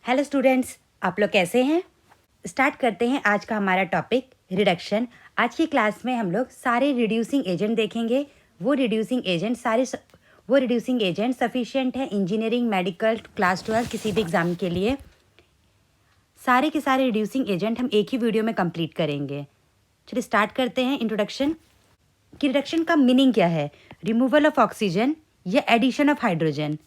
Hello students, आप लोग कैसे हैं। स्टार्ट करते हैं आज का हमारा टॉपिक रिडक्शन। आज की क्लास में हम लोग सारे रिड्यूसिंग एजेंट देखेंगे। वो रिड्यूसिंग एजेंट सफिशिएंट है इंजीनियरिंग, मेडिकल, क्लास 12 किसी भी एग्ज़ाम के लिए। सारे के सारे रिड्यूसिंग एजेंट हम एक ही वीडियो में कंप्लीट करेंगे। चलिए स्टार्ट करते हैं। इंट्रोडक्शन कि रिडक्शन का मीनिंग क्या है। रिमूवल ऑफ ऑक्सीजन या एडिशन ऑफ हाइड्रोजन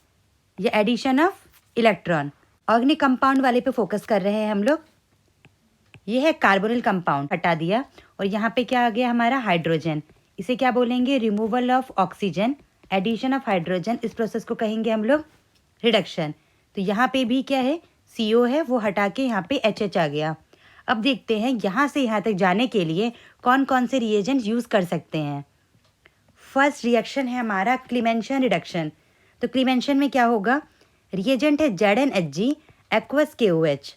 या addition of electron. Organic compound वाले पे फोकस कर रहे हैं हम लोग। ये है कार्बोनिल कंपाउंड, हटा दिया, और यहाँ पे क्या आ गया हमारा हाइड्रोजन। इसे क्या बोलेंगे, removal of oxygen, addition of hydrogen. इस प्रोसेस को कहेंगे हम लोग रिडक्शन। तो यहाँ पे भी क्या है, CO है, वो हटा के यहाँ पे HH आ गया। अब देखते हैं यहाँ से यहाँ तक जाने के लिए कौन कौन से रिएजेंट यूज़ कर सकते हैं। फर्स्ट रिएक्शन है हमारा क्लीमेंशन रिडक्शन। तो क्लीमेंशन में क्या होगा, रिएजेंट है ZnHg एक्वस KOH।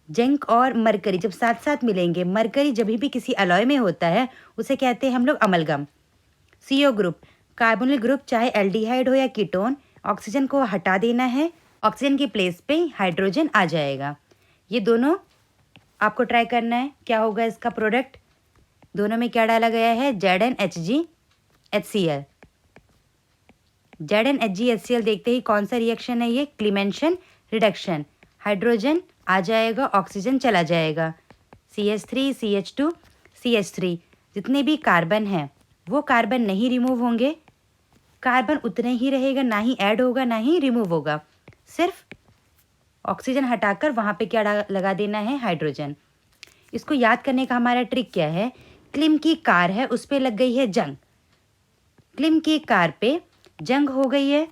जिंक और मरकरी जब साथ साथ मिलेंगे, मरकरी जब भी किसी अलॉय में होता है उसे कहते हैं हम लोग amalgam. CO group, carbonyl group, चाहे एल्डिहाइड हो या कीटोन, ऑक्सीजन को हटा देना है, ऑक्सीजन की प्लेस पे हाइड्रोजन आ जाएगा। ये दोनों आपको ट्राई करना है। क्या होगा इसका प्रोडक्ट, दोनों में क्या डाला गया है, ZnHg HCl। ZnHg HCl देखते ही कौन सा रिएक्शन है ये, क्लीमेंशन रिडक्शन। हाइड्रोजन आ जाएगा, ऑक्सीजन चला जाएगा, CH3 CH2 CH3। जितने भी कार्बन हैं वो कार्बन नहीं रिमूव होंगे, कार्बन उतने ही रहेगा, ना ही ऐड होगा ना ही रिमूव होगा। सिर्फ ऑक्सीजन हटाकर वहाँ पे क्या लगा देना है, हाइड्रोजन। इसको याद करने का हमारा ट्रिक क्या है, क्लिम की कार है, उस पर लग गई है जंग। क्लिम की कार पे जंग हो गई है,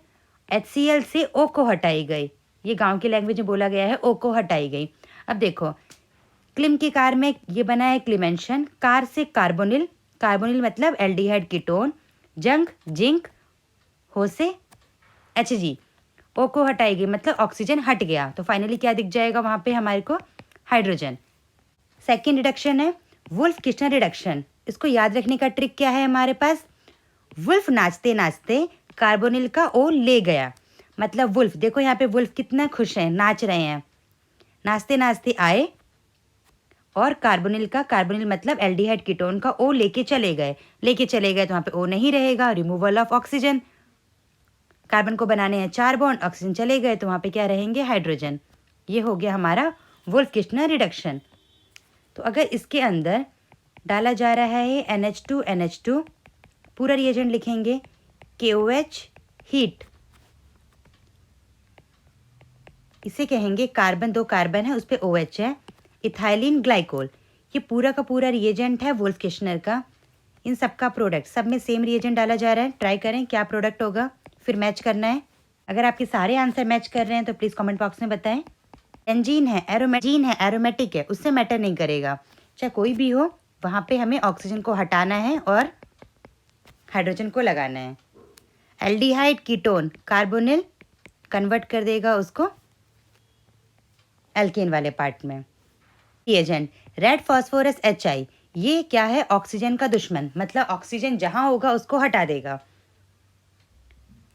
HCl से O को हटाई गई। ये गांव की लैंग्वेज में बोला गया है, O को हटाई गई। अब देखो, क्लिम की कार में ये बना है क्लीमेंशन, कार से कार्बोनिल, कार्बोनिल मतलब एल्डिहाइड कीटोन, जंग जिंक, हो से Hg, O को हटाई गई मतलब ऑक्सीजन हट गया। तो फाइनली क्या दिख जाएगा वहाँ पे हमारे को, हाइड्रोजन। सेकेंड रिडक्शन है वुल्फ किश्नर रिडक्शन। इसको याद रखने का ट्रिक क्या है हमारे पास, वुल्फ नाचते नाचते कार्बोनिल का O ले गया। मतलब वुल्फ, देखो यहाँ पे वुल्फ कितना खुश हैं, नाच रहे हैं, नाचते नाचते आए और कार्बोनिल का, कार्बोनिल मतलब एल्डिहाइड कीटोन का O लेके चले गए। तो वहाँ पे O नहीं रहेगा, रिमूवल ऑफ ऑक्सीजन। कार्बन को बनाने हैं 4 बॉन्ड, ऑक्सीजन चले गए तो वहाँ पे क्या रहेंगे, हाइड्रोजन। ये हो गया हमारा वुल्फ किश्नर रिडक्शन। तो अगर इसके अंदर डाला जा रहा है NH2 पूरा रिएजेंट लिखेंगे, KOH हीट, इसे कहेंगे कार्बन, 2 कार्बन है उस पर OH है, इथाइलिन ग्लाइकोल। ये पूरा का पूरा रिएजेंट है वुल्फ किश्नर का। इन सब का प्रोडक्ट, सब में सेम रिएजेंट डाला जा रहा है। ट्राई करें क्या प्रोडक्ट होगा, फिर मैच करना है। अगर आपके सारे आंसर मैच कर रहे हैं तो प्लीज़ कमेंट बॉक्स में बताएं। एंजीन है, एरोमेटिक है, उससे मैटर नहीं करेगा, चाहे कोई भी हो, वहाँ पे हमें ऑक्सीजन को हटाना है और हाइड्रोजन को लगाना है। एल्डिहाइड कीटोन, कार्बोनिल कन्वर्ट कर देगा उसको एल्केन वाले पार्ट में। रिएजेंट रेड फास्फोरस HI, ये क्या है, ऑक्सीजन का दुश्मन, मतलब ऑक्सीजन जहां होगा उसको हटा देगा।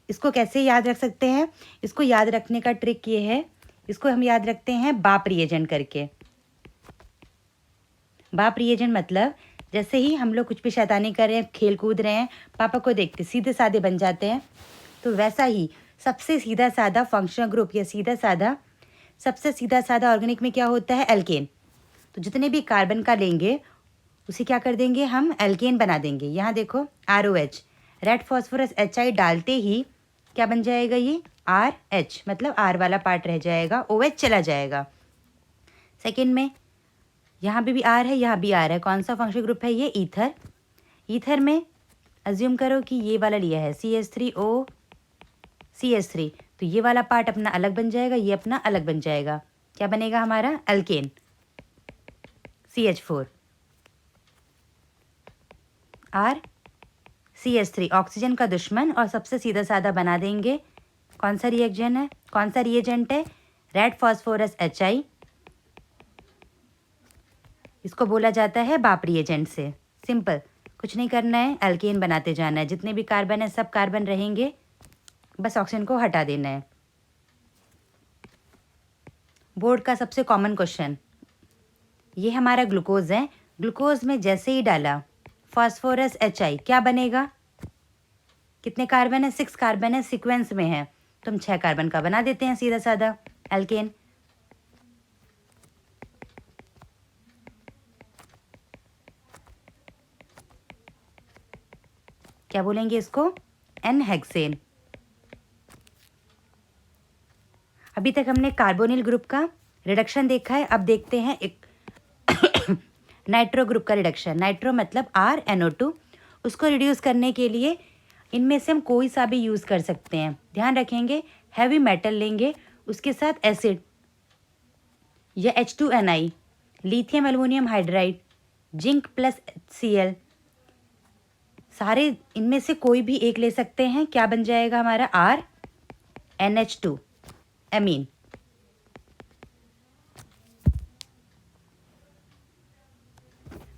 इसको कैसे याद रख सकते हैं, इसको याद रखने का ट्रिक ये है, इसको हम याद रखते हैं बाप रिएजेंट करके। बाप रिएजेंट मतलब जैसे ही हम लोग कुछ भी शैतानी कर रहे हैं, खेल कूद रहे हैं, पापा को देखते सीधे साधे बन जाते हैं, तो वैसा ही सबसे सीधा साधा फंक्शनल ग्रुप या सबसे सीधा साधा ऑर्गेनिक में क्या होता है, एल्केन। तो जितने भी कार्बन का लेंगे उसे क्या कर देंगे, हम एल्केन बना देंगे। यहाँ देखो ROH, रेड फॉस्फोरस HI डालते ही क्या बन जाएगा, ये RH, मतलब R वाला पार्ट रह जाएगा, OH चला जाएगा। सेकेंड में यहाँ भी R है, यहाँ भी R है, कौन सा फंक्शनल ग्रुप है ये, ईथर। ईथर में अज्यूम करो कि ये वाला लिया है CH3O CH3, तो ये वाला पार्ट अपना अलग बन जाएगा, ये अपना अलग बन जाएगा, क्या बनेगा हमारा, alkane, CH4 R CH3, oxygen का दुश्मन, और सबसे सीधा साधा बना देंगे। कौन सा रिएजेंट है, रेड फॉस्फोरस HI। इसको बोला जाता है बाप रिएजेंट से। सिंपल, कुछ नहीं करना है, अल्केन बनाते जाना है। जितने भी कार्बन है सब कार्बन रहेंगे, बस ऑक्सीजन को हटा देना है। बोर्ड का सबसे कॉमन क्वेश्चन, ये हमारा ग्लूकोज है, ग्लूकोज में जैसे ही डाला फास्फोरस HI, क्या बनेगा? कितने कार्बन है? 6 कार्बन है, सीक्वेंस में है तो हम 6 कार्बन का बना देते हैं सीधा साधा एल्केन। क्या बोलेंगे इसको? N hexane. अभी तक हमने कार्बोनिल ग्रुप का रिडक्शन देखा है, अब देखते हैं एक नाइट्रो ग्रुप का रिडक्शन। नाइट्रो मतलब RNO2। उसको रिड्यूस करने के लिए इनमें से हम कोई सा भी यूज़ कर सकते हैं। ध्यान रखेंगे हैवी मेटल लेंगे, उसके साथ एसिड या H2Ni, lithium aluminium hydride, zinc plus Cl, सारे इनमें से कोई भी एक ले सकते हैं। क्या बन जाएगा हमारा? RNH2 amine.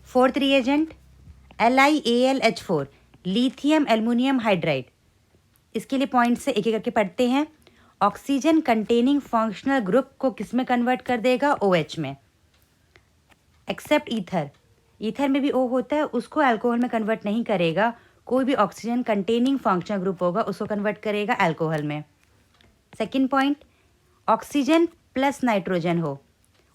Fourth reagent LiAlH4, lithium aluminium hydride. इसके लिए पॉइंट से एक एक करके पढ़ते हैं। ऑक्सीजन कंटेनिंग फंक्शनल ग्रुप को किस में कन्वर्ट कर देगा? OH में। एक्सेप्ट ईथर, ईथर में भी O होता है, उसको अल्कोहल में कन्वर्ट नहीं करेगा। कोई भी ऑक्सीजन कंटेनिंग फंक्शनल ग्रुप होगा उसको कन्वर्ट करेगा अल्कोहल में। Second point, oxygen plus nitrogen हो।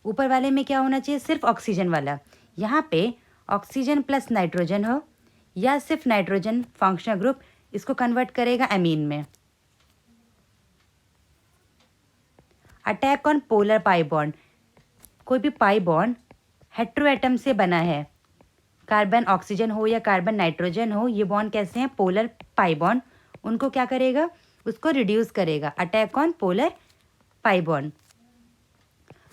ऊपर वाले में क्या होना चाहिए? सिर्फ ऑक्सीजन वाला। यहाँ पे ऑक्सीजन प्लस नाइट्रोजन हो या सिर्फ नाइट्रोजन फंक्शनल ग्रुप, इसको कन्वर्ट करेगा एमीन में। Attack on polar pi bond, कोई भी पाई बॉन्ड हेट्रो एटम से बना है, कार्बन ऑक्सीजन हो या कार्बन नाइट्रोजन हो, ये बॉन्ड कैसे हैं? Polar pi bond. उनको क्या करेगा? उसको रिड्यूस करेगा। Attack on polar pi bond.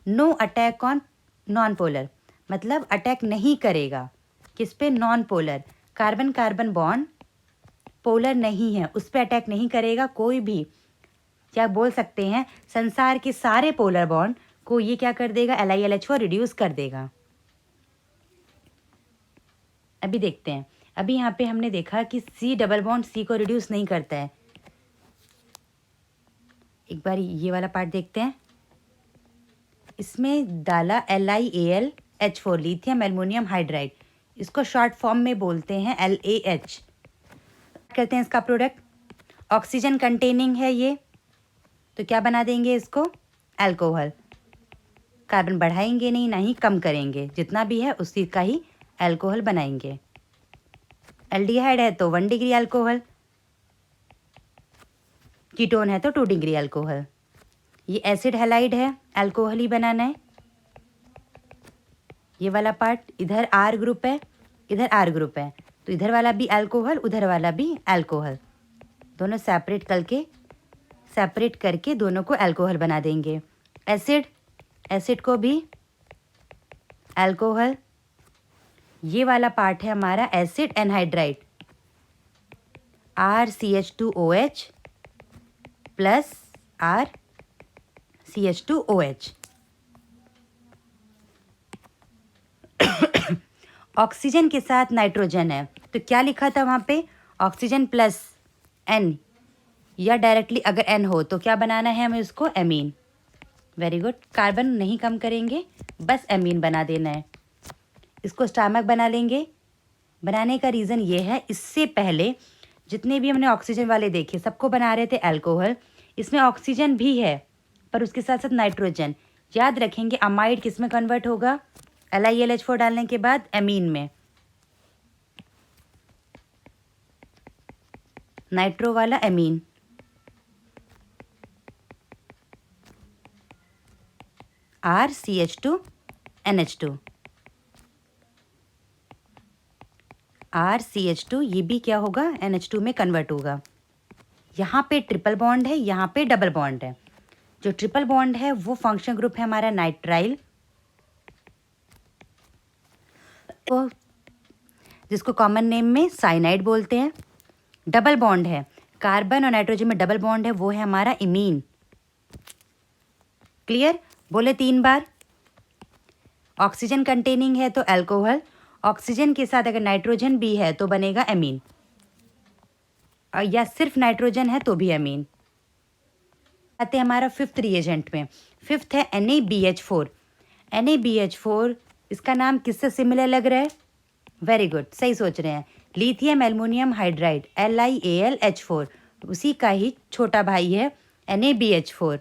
No attack on non polar, मतलब अटैक नहीं करेगा किस पे? Non polar. Carbon carbon bond polar नहीं है, उस पर अटैक नहीं करेगा कोई भी। क्या बोल सकते हैं? संसार के सारे पोलर बॉन्ड को ये क्या कर देगा? LiLH4 रिड्यूस कर देगा। अभी देखते हैं, अभी यहाँ पे हमने देखा कि C डबल बॉन्ड C को रिड्यूस नहीं करता है। एक बार ये वाला पार्ट देखते हैं। इसमें डाला LiAlH4, लिथियम एल्युमिनियम हाइड्राइड, इसको शॉर्ट फॉर्म में बोलते हैं LAH। करते हैं इसका प्रोडक्ट, ऑक्सीजन कंटेनिंग है ये, तो क्या बना देंगे इसको? अल्कोहल। कार्बन बढ़ाएंगे नहीं, ना ही कम करेंगे, जितना भी है उसी का ही अल्कोहल बनाएंगे। एल्डिहाइड है तो 1 डिग्री अल्कोहल, कीटोन है तो 2 डिग्री अल्कोहल। ये एसिड हैलाइड है, अल्कोहल ही बनाना है। ये वाला पार्ट, इधर R ग्रुप है, इधर R ग्रुप है, तो इधर वाला भी अल्कोहल, उधर वाला भी अल्कोहल, दोनों सेपरेट करके दोनों को अल्कोहल बना देंगे। एसिड को भी अल्कोहल। ये वाला पार्ट है हमारा acid anhydride, RCH2OH plus RCH2OH। Oxygen के साथ नाइट्रोजन है, तो क्या लिखा था वहाँ पे? ऑक्सीजन प्लस N, या डायरेक्टली अगर N हो तो क्या बनाना है हमें? उसको एमीन। Very good. कार्बन नहीं कम करेंगे, बस एमीन बना देना है। इसको स्टामक बना लेंगे। बनाने का रीज़न ये है, इससे पहले जितने भी हमने ऑक्सीजन वाले देखे सबको बना रहे थे अल्कोहल, इसमें ऑक्सीजन भी है पर उसके साथ साथ नाइट्रोजन। याद रखेंगे अमाइड किस में कन्वर्ट होगा? LiLH4 डालने के बाद एमीन में। नाइट्रो वाला एमीन, RCH2NH2, RCH2 ये भी क्या होगा? NH2 में कन्वर्ट होगा। यहाँ पे ट्रिपल बॉन्ड है, यहाँ पे डबल बॉन्ड है। जो ट्रिपल बॉन्ड है वो फंक्शन ग्रुप है हमारा नाइट्राइल, वो जिसको कॉमन नेम में साइनाइड बोलते हैं। डबल बॉन्ड है, कार्बन और नाइट्रोजन में डबल बॉन्ड है, वो है हमारा इमीन। क्लियर? बोले 3 बार। ऑक्सीजन कंटेनिंग है तो अल्कोहल, ऑक्सीजन के साथ अगर नाइट्रोजन भी है तो बनेगा एमीन, और या सिर्फ नाइट्रोजन है तो भी एमीन। आते हैं हमारा फिफ्थ रिएजेंट में। फिफ्थ है NaBH4। NaBH4, इसका नाम किससे सिमिलर लग रहा है? वेरी गुड, सही सोच रहे हैं। लिथियम एल्युमिनियम हाइड्राइड LiAlH4, उसी का ही छोटा भाई है NaBH4।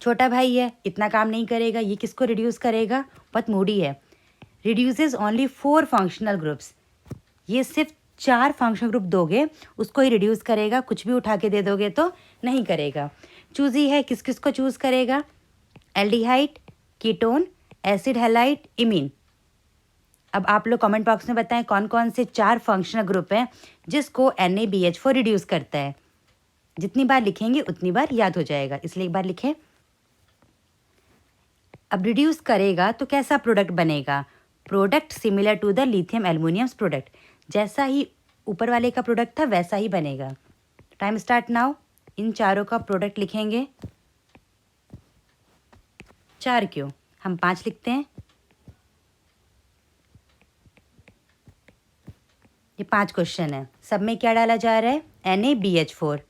छोटा भाई है, इतना काम नहीं करेगा। ये किसको रिड्यूस करेगा? बहुत मूडी है। Reduces only 4 functional groups. ये सिर्फ 4 फंक्शनल ग्रुप दोगे उसको ही रिड्यूस करेगा, कुछ भी उठा के दे दोगे तो नहीं करेगा। चूजी है, किस किस को चूज करेगा? Aldehyde, ketone, acid halide, imine. अब आप लोग कमेंट बॉक्स में बताएं कौन कौन से 4 फंक्शनल ग्रुप हैं जिसको NaBH4 रिड्यूस करता है। जितनी बार लिखेंगे उतनी बार याद हो जाएगा, इसलिए एक बार लिखें। अब रिड्यूस करेगा तो कैसा प्रोडक्ट बनेगा? Product similar to the lithium aluminium product. जैसा ही ऊपर वाले का प्रोडक्ट था वैसा ही बनेगा। Time start now. इन चारों का प्रोडक्ट लिखेंगे। 4 क्यों, हम 5 लिखते हैं। ये 5 क्वेश्चन है, सब में क्या डाला जा रहा है? NaBH4।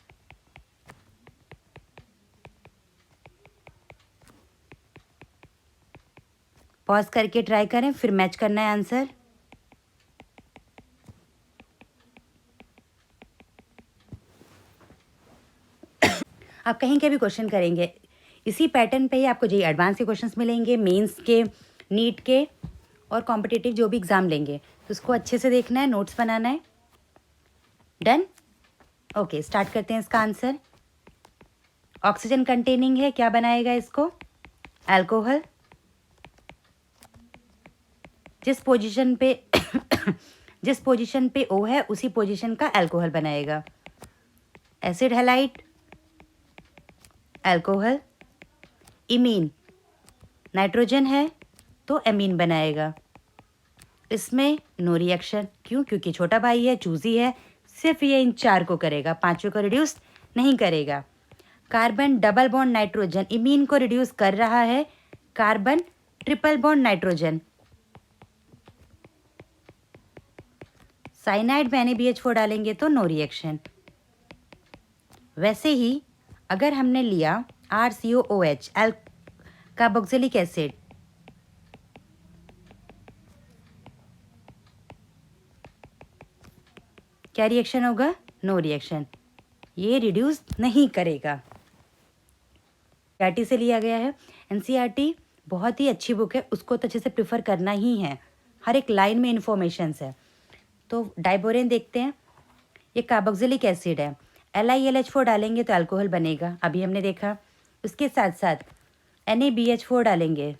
पॉज करके ट्राई करें, फिर मैच करना है आंसर। आप कहीं के भी क्वेश्चन करेंगे इसी पैटर्न पे ही आपको जेईई एडवांस के क्वेश्चंस मिलेंगे, मेंस के, नीट के और कॉम्पिटिटिव जो भी एग्ज़ाम लेंगे, तो उसको अच्छे से देखना है, नोट्स बनाना है। डन? ओके, स्टार्ट करते हैं इसका आंसर। ऑक्सीजन कंटेनिंग है, क्या बनाएगा इसको? अल्कोहल। जिस पोजीशन पे जिस पोजीशन पे O है उसी पोजीशन का अल्कोहल बनाएगा। Acid halide, alcohol. Imine, nitrogen है तो एमीन बनाएगा। इसमें नो रिएक्शन, क्यों? क्योंकि छोटा भाई है, चूजी है, सिर्फ ये इन 4 को करेगा, 5 को रिड्यूस नहीं करेगा। Carbon double bond nitrogen imine को रिड्यूस कर रहा है, carbon triple bond nitrogen. Cyanide में NaBH4 डालेंगे तो नो रिएक्शन। वैसे ही अगर हमने लिया RCOOH कार्बोक्सिलिक एसिड, क्या रिएक्शन होगा? नो रिएक्शन, ये रिड्यूस नहीं करेगा। NCERT से लिया गया है। NCERT बहुत ही अच्छी बुक है, उसको तो अच्छे से प्रिफर करना ही है, हर एक लाइन में इन्फॉर्मेशंस है। तो डाइबोरेन देखते हैं, ये कार्बोक्सिलिक एसिड है, LiLH4 डालेंगे तो अल्कोहल बनेगा, अभी हमने देखा। उसके साथ साथ NaBH4 डालेंगे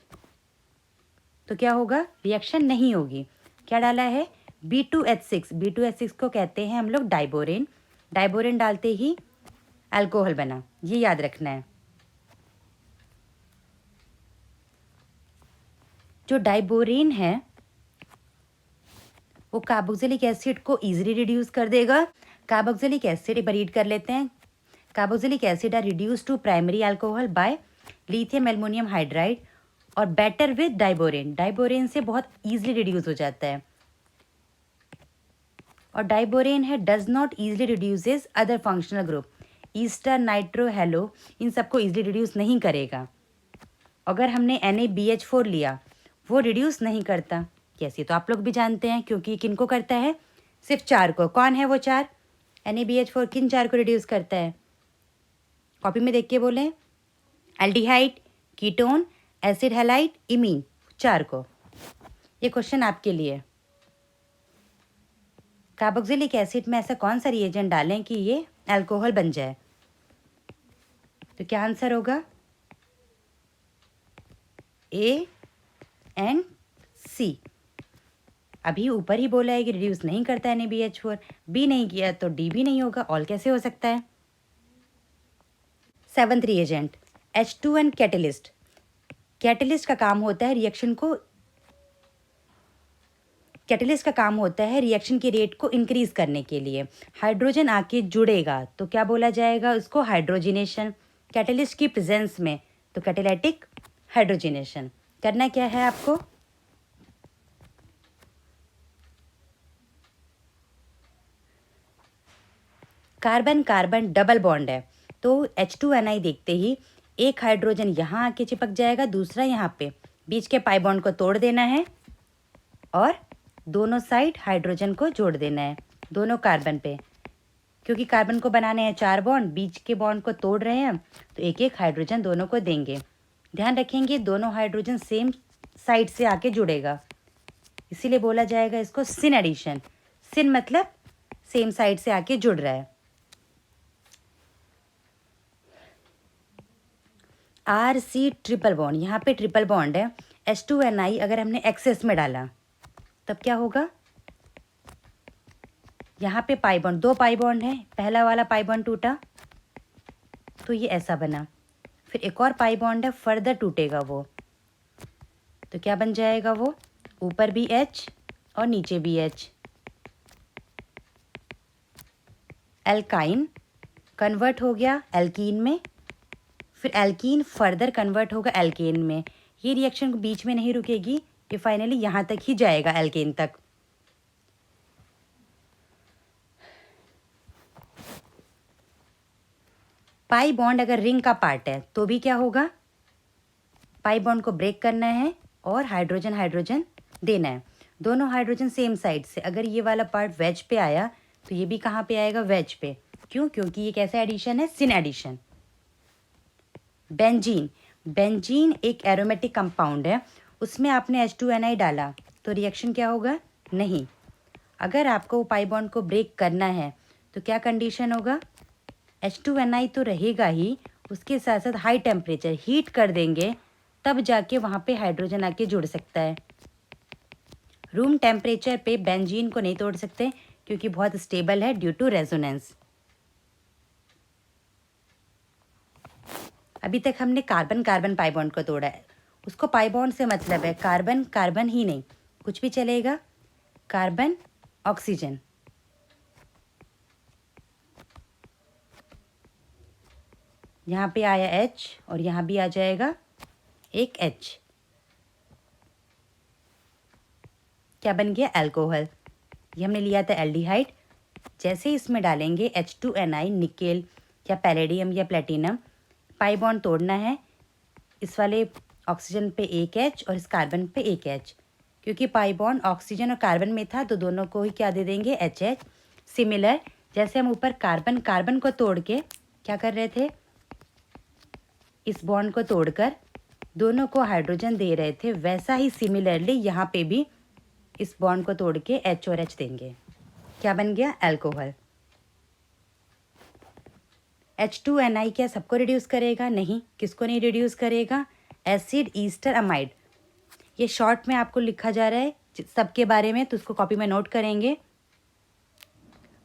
तो क्या होगा? रिएक्शन नहीं होगी। क्या डाला है? B2H6। B2H6 को कहते हैं हम लोग डाइबोरेन। डाइबोरेन डालते ही अल्कोहल बना, ये याद रखना है। जो डाइबोरेन है वो कार्बोक्सिलिक एसिड को इजीली रिड्यूस कर देगा। कार्बोक्सिलिक एसिड एक बार रीड कर लेते हैं। Carboxylic acid are reduce to primary alcohol by lithium aluminium hydride और बेटर विद डाइबोरेन। डाइबोरेन से बहुत इजीली रिड्यूस हो जाता है। और डाइबोरेन है does not easily reduces other functional group, ester, nitro, halo, इन सबको इजीली रिड्यूस नहीं करेगा। अगर हमने NaBH4 लिया वो रिड्यूस नहीं करता। कैसे? तो आप लोग भी जानते हैं, क्योंकि किनको करता है? सिर्फ 4 को। कौन है वो 4? NaBH4 किन 4 को रिड्यूस करता है? कॉपी में देख के बोलें। Aldehyde, ketone, acid halide, imine, 4 को। ये क्वेश्चन आपके लिए। कार्बोक्सिलिक एसिड में ऐसा कौन सा रिएजेंट डालें कि ये अल्कोहल बन जाए? तो क्या आंसर होगा? A and C। अभी ऊपर ही बोला है कि रिड्यूस नहीं करता है NaBH4, B नहीं किया तो D भी नहीं होगा। ऑल कैसे हो सकता है? 7th reagent H2N catalyst. Catalyst का काम होता है रिएक्शन की रेट को इंक्रीज करने के लिए। हाइड्रोजन आके जुड़ेगा तो क्या बोला जाएगा उसको? हाइड्रोजिनेशन। कैटलिस्ट की प्रेजेंस में तो कैटेलाइटिक हाइड्रोजिनेशन। करना क्या है आपको? कार्बन कार्बन डबल बॉन्ड है तो H2Ni देखते ही एक हाइड्रोजन यहाँ आके चिपक जाएगा, दूसरा यहाँ पे। बीच के पाई बॉन्ड को तोड़ देना है और दोनों साइड हाइड्रोजन को जोड़ देना है, दोनों कार्बन पे। क्योंकि कार्बन को बनाने हैं 4 बॉन्ड, बीच के बॉन्ड को तोड़ रहे हैं, तो एक एक हाइड्रोजन दोनों को देंगे। ध्यान रखेंगे दोनों हाइड्रोजन सेम साइड से आके जुड़ेगा, इसीलिए बोला जाएगा इसको सिन एडिशन। सिन मतलब सेम साइड से आके जुड़ रहा है। RC ट्रिपल बॉन्ड, यहाँ पे ट्रिपल बॉन्ड है। H2Ni अगर हमने एक्सेस में डाला तब क्या होगा, यहाँ पे पाई बॉन्ड, 2 पाई बॉन्ड है, पहला वाला पाई बॉन्ड टूटा तो ये ऐसा बना, फिर एक और पाई बॉन्ड है, फर्दर टूटेगा वो, तो क्या बन जाएगा वो, ऊपर भी H और नीचे भी H। एल्काइन कन्वर्ट हो गया एल्कीन में, फिर एल्कीन फर्दर कन्वर्ट होगा एल्केन में। ये रिएक्शन बीच में नहीं रुकेगी, ये फाइनली यहाँ तक ही जाएगा, एल्केन तक। पाई बॉन्ड अगर रिंग का पार्ट है तो भी क्या होगा, पाई बॉन्ड को ब्रेक करना है और हाइड्रोजन हाइड्रोजन देना है, दोनों हाइड्रोजन सेम साइड से। अगर ये वाला पार्ट वेज पे आया तो ये भी कहाँ पे आएगा, वेज पे। क्यों, क्योंकि ये कैसा एडिशन है, सिन एडिशन। बेंजीन, बेंजीन एक एरोमेटिक कंपाउंड है, उसमें आपने H2Ni डाला तो रिएक्शन क्या होगा, नहीं। अगर आपको पाई बॉन्ड को ब्रेक करना है तो क्या कंडीशन होगा, H2Ni तो रहेगा ही, उसके साथ साथ हाई टेम्परेचर हीट कर देंगे, तब जाके वहाँ पे हाइड्रोजन आके जुड़ सकता है। रूम टेम्परेचर पे बेंजीन को नहीं तोड़ सकते क्योंकि बहुत स्टेबल है ड्यू टू रेजोनेंस। अभी तक हमने कार्बन कार्बन पाई बॉन्ड को तोड़ा है, उसको पाई बॉन्ड से मतलब है कार्बन कार्बन ही नहीं, कुछ भी चलेगा, कार्बन ऑक्सीजन। यहाँ पे आया H और यहाँ भी आ जाएगा एक H, क्या बन गया, अल्कोहल। ये हमने लिया था एल्डिहाइड। जैसे इसमें डालेंगे H2Ni, निकेल या पैलेडियम या प्लेटिनम, पाई बॉन्ड तोड़ना है, इस वाले ऑक्सीजन पे एक H और इस कार्बन पे एक H। क्योंकि पाई बॉन्ड ऑक्सीजन और कार्बन में था तो दोनों को ही क्या दे देंगे, HH। सिमिलर जैसे हम ऊपर कार्बन कार्बन को तोड़ के क्या कर रहे थे, इस बॉन्ड को तोड़कर दोनों को हाइड्रोजन दे रहे थे, वैसा ही सिमिलरली यहाँ पे भी इस बॉन्ड को तोड़ के H और H देंगे। क्या बन गया, अल्कोहल। H2Ni क्या सबको रिड्यूस करेगा, नहीं। किसको नहीं रिड्यूस करेगा, एसिड ईस्टर अमाइड। ये शॉर्ट में आपको लिखा जा रहा है सबके बारे में, तो उसको कॉपी में नोट करेंगे।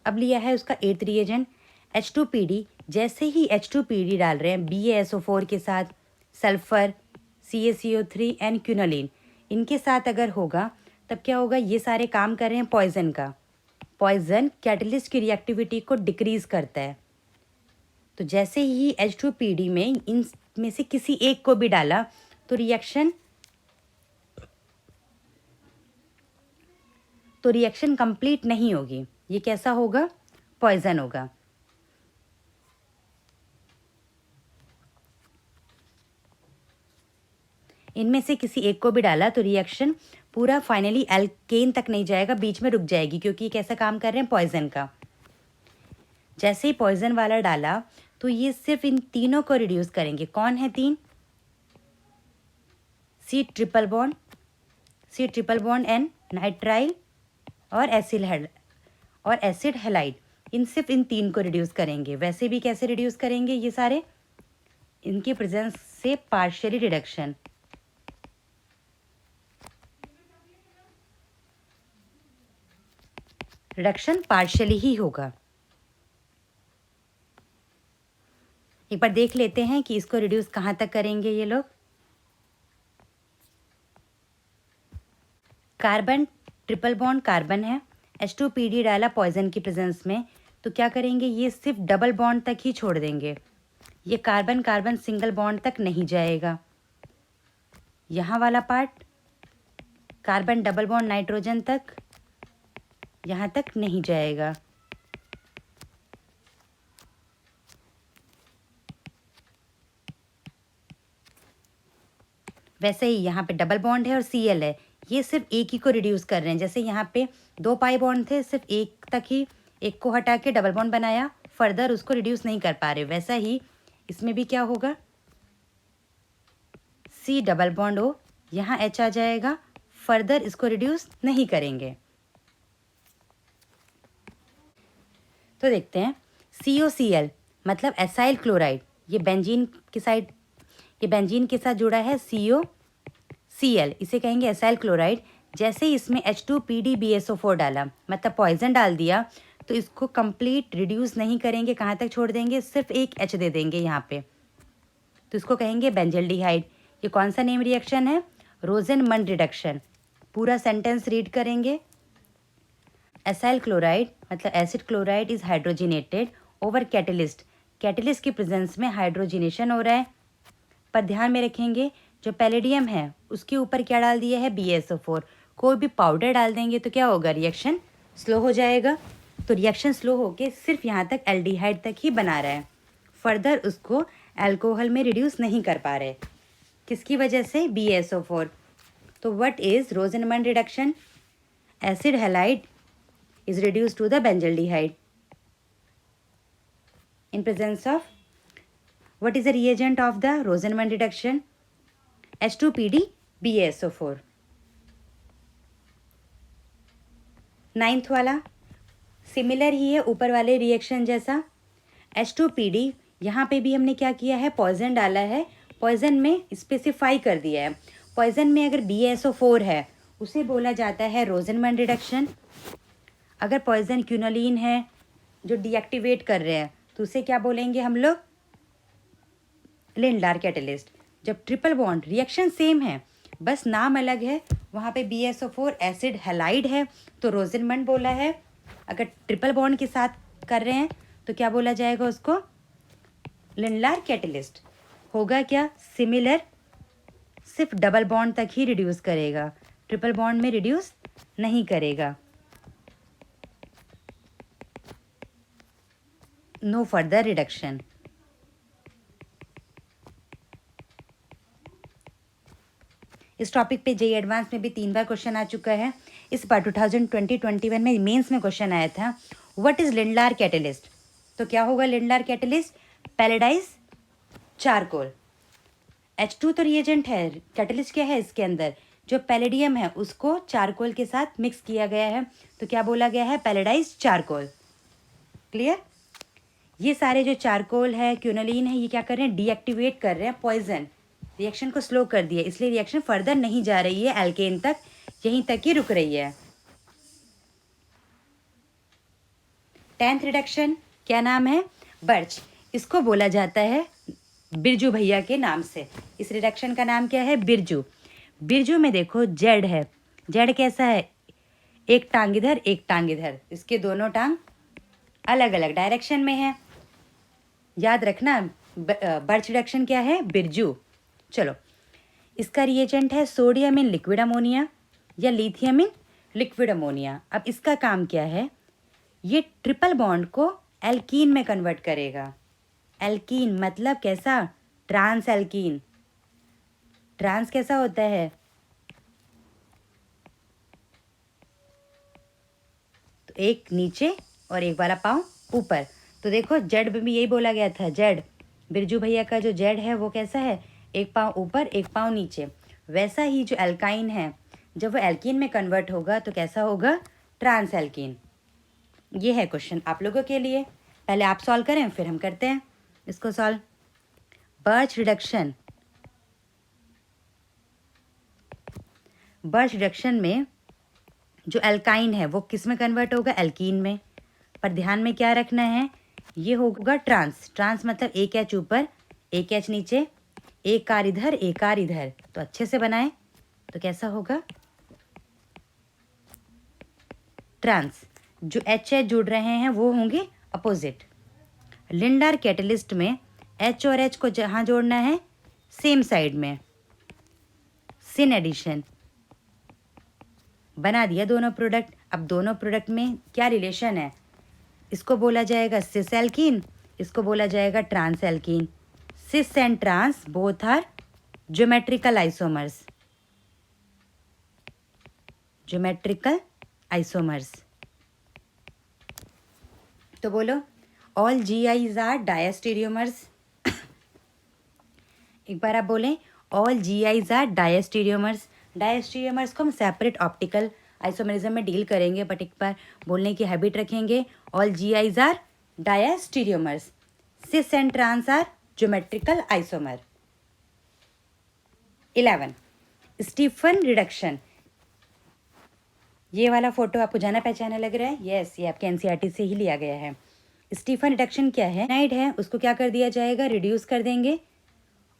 अब लिया है उसका 8th रिएजेंट H2PD। जैसे ही H2PD डाल रहे हैं BaSO4 के साथ, सल्फर, CaCO3 एंड क्यूनोलिन, इनके साथ अगर होगा तब क्या होगा, ये सारे काम कर रहे हैं पॉइजन का। पॉइजन कैटलिस्ट की रिएक्टिविटी को डिक्रीज करता है। तो जैसे ही H2PD में इन में से किसी एक को भी डाला तो रिएक्शन कंप्लीट नहीं होगी, ये कैसा होगा, पॉइजन होगा। इनमें से किसी एक को भी डाला तो रिएक्शन पूरा फाइनली एल्केन तक नहीं जाएगा, बीच में रुक जाएगी, क्योंकि ये कैसा काम कर रहे हैं, पॉइजन का। जैसे ही पॉइजन वाला डाला तो ये सिर्फ इन तीनों को रिड्यूस करेंगे। कौन है तीन, C triple bond N nitrile और एसिड हैलाइड, सिर्फ इन तीन को रिड्यूस करेंगे। वैसे भी कैसे रिड्यूस करेंगे, ये सारे इनके प्रेजेंस से पार्शियली रिडक्शन। रिडक्शन पार्शियली ही होगा। एक बार देख लेते हैं कि इसको रिड्यूस कहाँ तक करेंगे ये लोग। कार्बन ट्रिपल बॉन्ड कार्बन है, H2PD डाला पॉइजन की प्रेजेंस में, तो क्या करेंगे, ये सिर्फ डबल बॉन्ड तक ही छोड़ देंगे, ये कार्बन कार्बन सिंगल बॉन्ड तक नहीं जाएगा। यहाँ वाला part carbon double bond nitrogen तक, यहाँ तक नहीं जाएगा। वैसे ही यहाँ पे डबल बॉन्ड है और Cl है, ये सिर्फ एक ही को रिड्यूस कर रहे हैं। जैसे यहाँ पे 2 पाई बॉन्ड थे, सिर्फ एक तक ही, एक को हटा के डबल बॉन्ड बनाया, फर्दर उसको रिड्यूस नहीं कर पा रहे। वैसा ही इसमें भी क्या होगा, C डबल बॉन्ड O, यहाँ H आ जाएगा, फर्दर इसको रिड्यूस नहीं करेंगे। तो देखते हैं, COCl मतलब एसाइल क्लोराइड, ये बेंजीन के साथ जुड़ा है COCl, इसे कहेंगे एसाइल क्लोराइड। जैसे ही इसमें H2PdBSO4 डाला, मतलब पॉइजन डाल दिया, तो इसको कंप्लीट रिड्यूस नहीं करेंगे। कहाँ तक छोड़ देंगे, सिर्फ एक H दे देंगे यहाँ पे, तो इसको कहेंगे बेंजल्डिहाइड। ये कौन सा नेम रिएक्शन है, रोजेनमंड रिडक्शन। पूरा सेंटेंस रीड करेंगे, एसाइल क्लोराइड मतलब acid chloride is hydrogenated over catalyst, catalyst की प्रेजेंस में हाइड्रोजिनेशन हो रहा है। पर ध्यान में रखेंगे, जो पैलेडियम है उसके ऊपर क्या डाल दिया है, BSO4। कोई भी पाउडर डाल देंगे तो क्या होगा, रिएक्शन स्लो हो जाएगा। तो रिएक्शन स्लो होके सिर्फ यहाँ तक एल्डिहाइड तक ही बना रहा है, फर्दर उसको अल्कोहल में रिड्यूस नहीं कर पा रहे। किसकी वजह से, BSO4। तो what is Rosenmund reduction, acid halide is reduced to the benzaldehyde in presence of, what is the reagent of the Rosenmund reduction, H2PdBSO4। Ninth वाला सिमिलर ही है ऊपर वाले रिएक्शन जैसा, H2PD, यहाँ पे भी हमने क्या किया है, पॉइजन डाला है, पॉइजन में स्पेसिफाई कर दिया है। पॉइजन में अगर BSO4 है उसे बोला जाता है रोजेनमंड रिडक्शन। अगर पॉइजन क्यूनोलिन है जो डीएक्टिवेट कर रहे हैं तो उसे क्या बोलेंगे हम लोग, लिंडलार कैटलिस्ट। जब ट्रिपल बॉन्ड, रिएक्शन सेम है बस नाम अलग है, वहाँ पे BSO4 एसिड हैलाइड है तो रोजेनमंड बोला है। अगर ट्रिपल बॉन्ड के साथ कर रहे हैं तो क्या बोला जाएगा उसको, लिंडलार कैटलिस्ट। होगा क्या, सिमिलर, सिर्फ डबल बॉन्ड तक ही रिड्यूस करेगा, ट्रिपल बॉन्ड में रिड्यूस नहीं करेगा। No further reduction. इस टॉपिक पे JEE एडवांस में भी 3 बार क्वेश्चन आ चुका है। इस बार 2020-21 में मेंस में क्वेश्चन आया था, व्हाट इज लिंडलार कैटलिस्ट। तो क्या होगा लिंडलार कैटलिस्ट, पैलेडाइज चारकोल। H2 तो रिएजेंट है, कैटलिस्ट क्या है इसके अंदर, जो पैलेडियम है उसको चारकोल के साथ मिक्स किया गया है, तो क्या बोला गया है, पैलेडाइज चारकोल। क्लियर। ये सारे जो चारकोल है, क्यूनोलिन है, ये क्या कर रहे हैं, डीएक्टिवेट कर रहे हैं पॉइजन, रिएक्शन को स्लो कर दिया, इसलिए रिएक्शन फर्दर नहीं जा रही है एल्केन तक, यहीं तक ही रुक रही है। 10th रिडक्शन क्या नाम है, बर्च। इसको बोला जाता है बिरजू भैया के नाम से। इस रिडक्शन का नाम क्या है, बिरजू। बिरजू में देखो जेड है, जेड कैसा है, एक टांग इधर एक टांग इधर, इसके दोनों टांग अलग अलग डायरेक्शन में है। याद रखना, बर्च रिडक्शन क्या है, बिरजू। चलो, इसका रिएजेंट है सोडियम इन लिक्विड अमोनिया या लिथियम इन लिक्विड अमोनिया। अब इसका काम क्या है, ये ट्रिपल बॉन्ड को एल्कीन में कन्वर्ट करेगा। एल्कीन मतलब कैसा, ट्रांस एल्कीन। ट्रांस कैसा होता है, तो एक नीचे और एक वाला पाँव ऊपर। तो देखो जेड में भी यही बोला गया था, जेड, बिरजू भैया का जो जेड है वो कैसा है, एक पाँव ऊपर एक पाँव नीचे। वैसा ही जो एल्काइन है, जब वो एल्कीन में कन्वर्ट होगा तो कैसा होगा, ट्रांस एल्कीन। ये है क्वेश्चन आप लोगों के लिए, पहले आप सॉल्व करें फिर हम करते हैं इसको solve. Birch reduction, birch reduction में जो एल्काइन है वो किस में कन्वर्ट होगा, एल्कीन में। पर ध्यान में क्या रखना है, ये होगा ट्रांस। ट्रांस मतलब एक एच ऊपर एक एच नीचे, एक कार इधर एक कार इधर। तो अच्छे से बनाएं तो कैसा होगा, ट्रांस। जो एच एच जुड़ रहे हैं वो होंगे अपोजिट। लिंडलार कैटलिस्ट में एच और एच को जहाँ जोड़ना है सेम साइड में, सिन एडिशन बना दिया दोनों प्रोडक्ट। अब दोनों प्रोडक्ट में क्या रिलेशन है, इसको बोला जाएगा सिस एल्कीन, इसको बोला जाएगा trans alkene. Cis and trans both are geometrical isomers, geometrical isomers. तो बोलो, ऑल GIs आर डायस्टेरियोमर्स। एक बार आप बोलें, all GIs are diastereomers. Diastereomers को हम सेपरेट ऑप्टिकल आइसोमरिज्म में डील करेंगे, बट एक बार बोलने की हैबिट रखेंगे, all GIs are diastereomers. Cis and trans are geometrical isomer. 11 Stephen reduction. ये वाला फोटो आपको जाना पहचाना लग रहा है? यस, ये आपके NCERT से ही लिया गया है। स्टीफन रिडक्शन क्या है? नाइट है, उसको क्या कर दिया जाएगा? रिड्यूस कर देंगे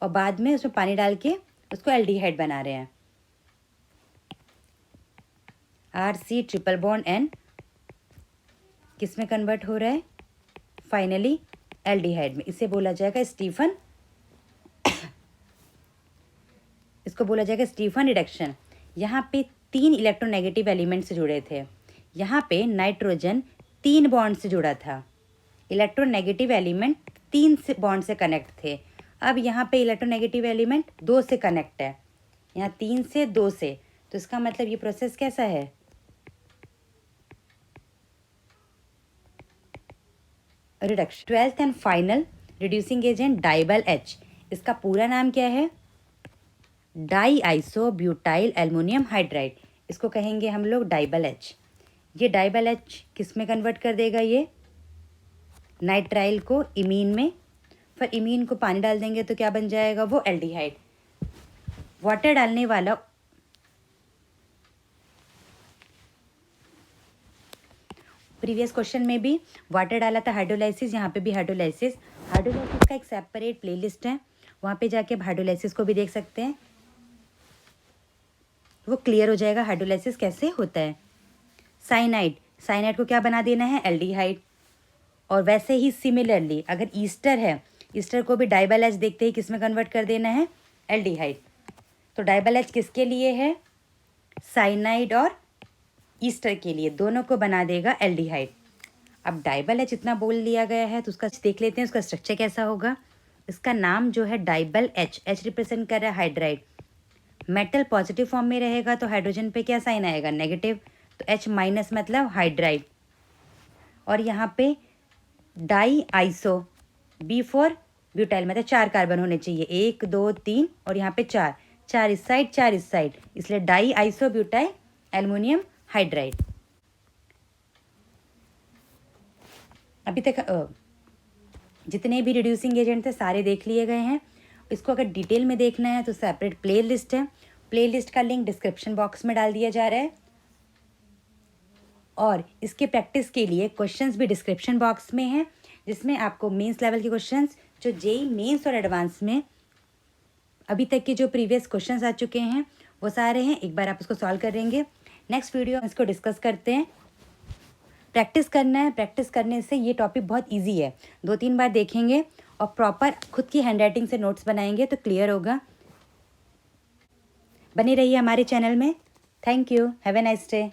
और बाद में उसमें पानी डाल के उसको एल्डिहाइड बना रहे हैं। RC ट्रिपल बॉन्ड N किस में कन्वर्ट हो रहा है? फाइनली एल्डिहाइड में। इसे बोला जाएगा स्टीफन इसको बोला जाएगा स्टीफन रिडक्शन। यहाँ पे 3 इलेक्ट्रोनेगेटिव एलिमेंट से जुड़े थे। यहाँ पे नाइट्रोजन 3 बॉन्ड से जुड़ा था। इलेक्ट्रोनेगेटिव एलिमेंट 3 से बॉन्ड से कनेक्ट थे। अब यहाँ पे इलेक्ट्रोनेगेटिव एलिमेंट 2 से कनेक्ट है, यहाँ 3 से 2 से। तो इसका मतलब ये प्रोसेस कैसा है? Reduction. 12th and final reducing agent DIBAL H। इसका पूरा नाम क्या है? Di iso butyl aluminium hydride. इसको कहेंगे हम लोग डाइबल H। ये डाइबल H किस में कन्वर्ट कर देगा? ये नाइट्राइल को इमीन में। फिर इमीन को पानी डाल देंगे तो क्या बन जाएगा? वो एल्डिहाइड। वाटर डालने वाला प्रीवियस क्वेश्चन में भी वाटर डाला था, हाइड्रोलाइसिस, यहाँ पे भी हाइड्रोलाइसिस। हाइड्रोलाइसिस का एक सेपरेट प्लेलिस्ट है, वहाँ पे जाके आप हाइड्रोलाइसिस को भी देख सकते हैं। वो क्लियर हो जाएगा हाइड्रोलाइसिस कैसे होता है। साइनाइड, साइनाइड को क्या बना देना है? एल्डिहाइड। और वैसे ही सिमिलरली अगर ईस्टर है, ईस्टर को भी डाइबल H देखते ही किस में कन्वर्ट कर देना है? एल्डिहाइड। तो डाइबल H किसके लिए है? साइनाइड और ईस्टर के लिए, दोनों को बना देगा एल्डिहाइड। अब डाइबल H इतना बोल लिया गया है तो उसका देख लेते हैं उसका स्ट्रक्चर कैसा होगा। इसका नाम जो है डाइबल H, H रिप्रेजेंट कर रहा है हाइड्राइड। मेटल पॉजिटिव फॉर्म में रहेगा तो हाइड्रोजन पे क्या साइन आएगा? नेगेटिव। तो H माइनस मतलब हाइड्राइड। और यहाँ पे di iso, B for butyl, मतलब 4 कार्बन होने चाहिए, 1 2 3 और यहाँ पे 4, 4 इस साइड 4 इस साइड, इसलिए di iso butyl aluminium hydride. अभी तक जितने भी रिड्यूसिंग एजेंट थे सारे देख लिए गए हैं। इसको अगर डिटेल में देखना है तो सेपरेट प्ले लिस्ट है, प्ले लिस्ट का लिंक डिस्क्रिप्शन बॉक्स में डाल दिया जा रहा है। और इसके प्रैक्टिस के लिए क्वेश्चंस भी डिस्क्रिप्शन बॉक्स में हैं, जिसमें आपको मेंस लेवल के क्वेश्चंस जो जेई मेंस और एडवांस में अभी तक के जो प्रीवियस क्वेश्चंस आ चुके हैं वो सारे हैं, एक बार आप उसको सॉल्व करेंगे। नेक्स्ट वीडियो इसको डिस्कस करते हैं। प्रैक्टिस करना है, प्रैक्टिस करने से ये टॉपिक बहुत ईजी है, 2-3 बार देखेंगे और प्रॉपर खुद की हैंडराइटिंग से नोट्स बनाएंगे तो क्लियर होगा। बने रहिए हमारे चैनल में। Thank you, have a nice day.